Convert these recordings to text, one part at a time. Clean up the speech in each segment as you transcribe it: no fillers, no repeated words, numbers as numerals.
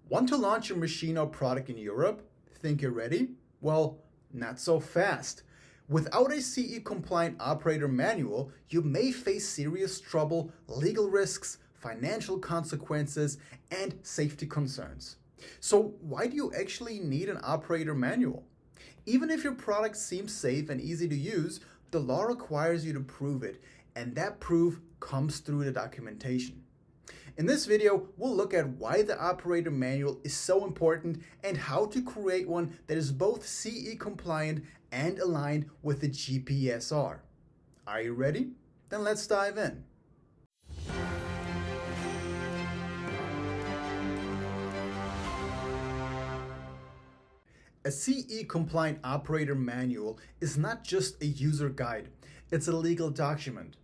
Want to launch your machine or product in Europe? Think you're ready? Well, not so fast. Without a CE compliant operator manual, you may face serious trouble, legal risks, financial consequences, and safety concerns. So, why do you actually need an operator manual? Even if your product seems safe and easy to use, the law requires you to prove it, and that proof comes through the documentation. In this video, we'll look at why the operator manual is so important and how to create one that is both CE compliant and aligned with the GPSR. Are you ready? Then let's dive in. A CE compliant operator manual is not just a user guide, it's a legal document.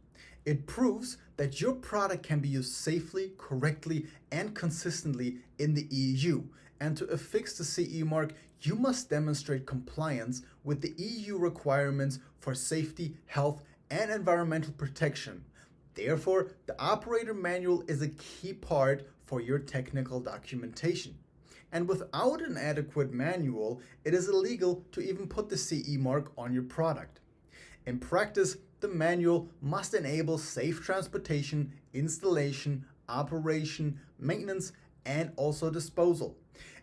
It proves that your product can be used safely, correctly, and consistently in the EU. And to affix the CE mark, you must demonstrate compliance with the EU requirements for safety, health, and environmental protection. Therefore, the operator manual is a key part for your technical documentation. And without an adequate manual, it is illegal to even put the CE mark on your product. In practice, the manual must enable safe transportation, installation, operation, maintenance, and also disposal.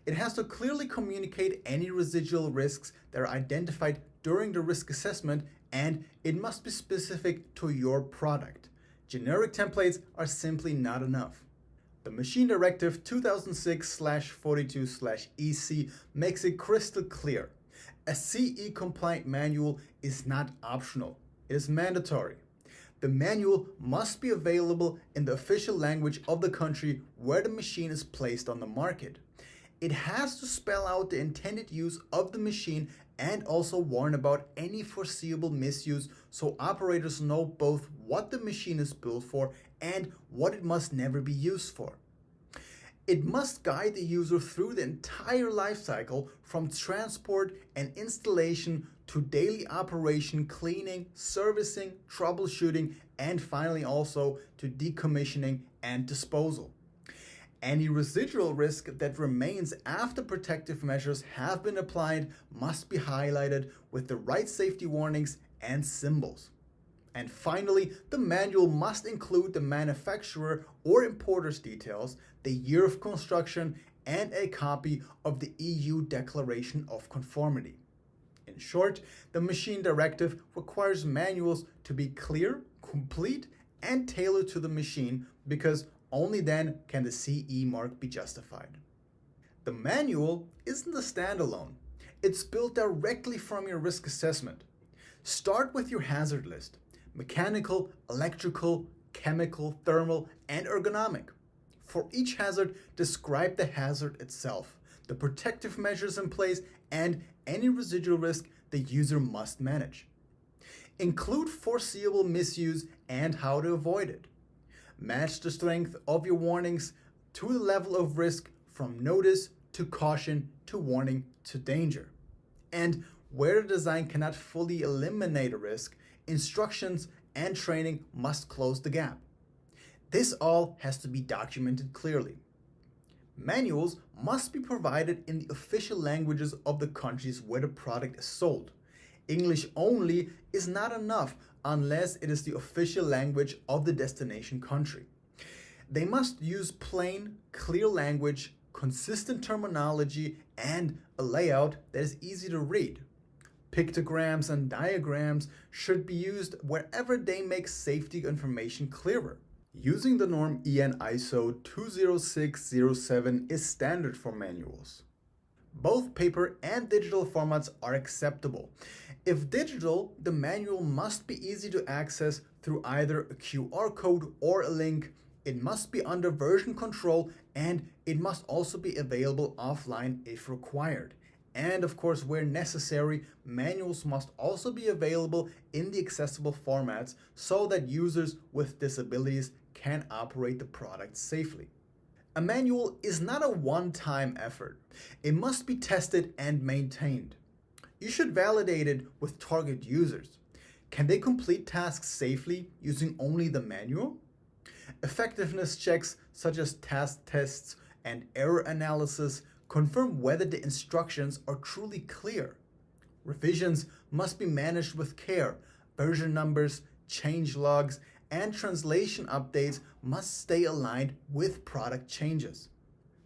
It has to clearly communicate any residual risks that are identified during the risk assessment, and it must be specific to your product. Generic templates are simply not enough. The Machine Directive 2006/42/EC makes it crystal clear. A CE compliant manual is not optional, it is mandatory. The manual must be available in the official language of the country where the machine is placed on the market. It has to spell out the intended use of the machine and also warn about any foreseeable misuse so operators know both what the machine is built for and what it must never be used for. It must guide the user through the entire life cycle from transport and installation to daily operation, cleaning, servicing, troubleshooting, and finally also to decommissioning and disposal. Any residual risk that remains after protective measures have been applied must be highlighted with the right safety warnings and symbols. And finally, the manual must include the manufacturer or importer's details, the year of construction, and a copy of the EU Declaration of Conformity. In short, the Machine Directive requires manuals to be clear, complete, and tailored to the machine because only then can the CE mark be justified. The manual isn't a standalone. It's built directly from your risk assessment. Start with your hazard list: mechanical, electrical, chemical, thermal, and ergonomic. For each hazard, describe the hazard itself, the protective measures in place, and any residual risk the user must manage. Include foreseeable misuse and how to avoid it. Match the strength of your warnings to the level of risk from notice to caution to warning to danger. And where the design cannot fully eliminate a risk, instructions and training must close the gap. This all has to be documented clearly. Manuals must be provided in the official languages of the countries where the product is sold. English only is not enough unless it is the official language of the destination country. They must use plain, clear language, consistent terminology, and a layout that is easy to read. Pictograms and diagrams should be used wherever they make safety information clearer. Using the norm EN ISO 20607 is standard for manuals. Both paper and digital formats are acceptable. If digital, the manual must be easy to access through either a QR code or a link. It must be under version control, and it must also be available offline if required. And of course, where necessary, manuals must also be available in the accessible formats so that users with disabilities can operate the product safely. A manual is not a one-time effort. It must be tested and maintained. You should validate it with target users. Can they complete tasks safely using only the manual? Effectiveness checks such as task tests and error analysis confirm whether the instructions are truly clear. Revisions must be managed with care. Version numbers, change logs, and translation updates must stay aligned with product changes.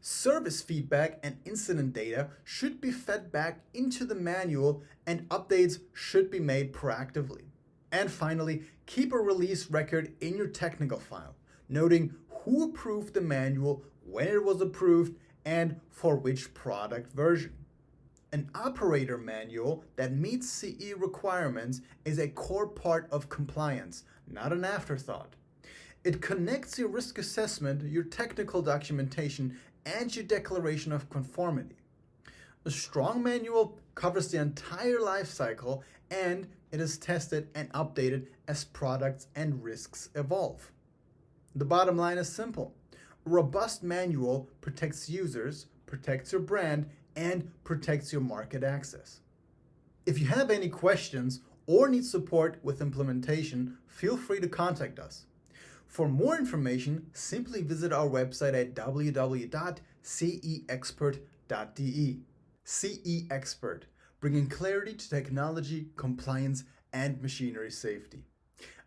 Service feedback and incident data should be fed back into the manual, and updates should be made proactively. And finally, keep a release record in your technical file, noting who approved the manual, when it was approved, and for which product version. An operator manual that meets CE requirements is a core part of compliance, not an afterthought. It connects your risk assessment, your technical documentation, and your declaration of conformity. A strong manual covers the entire life cycle, and it is tested and updated as products and risks evolve. The bottom line is simple. A robust manual protects users, protects your brand, and protects your market access. If you have any questions or need support with implementation, feel free to contact us. For more information, simply visit our website at www.ceexpert.de. CE Expert, bringing clarity to technology, compliance, and machinery safety.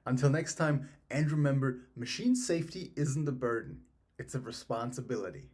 Until next time, and remember, machine safety isn't a burden, it's a responsibility.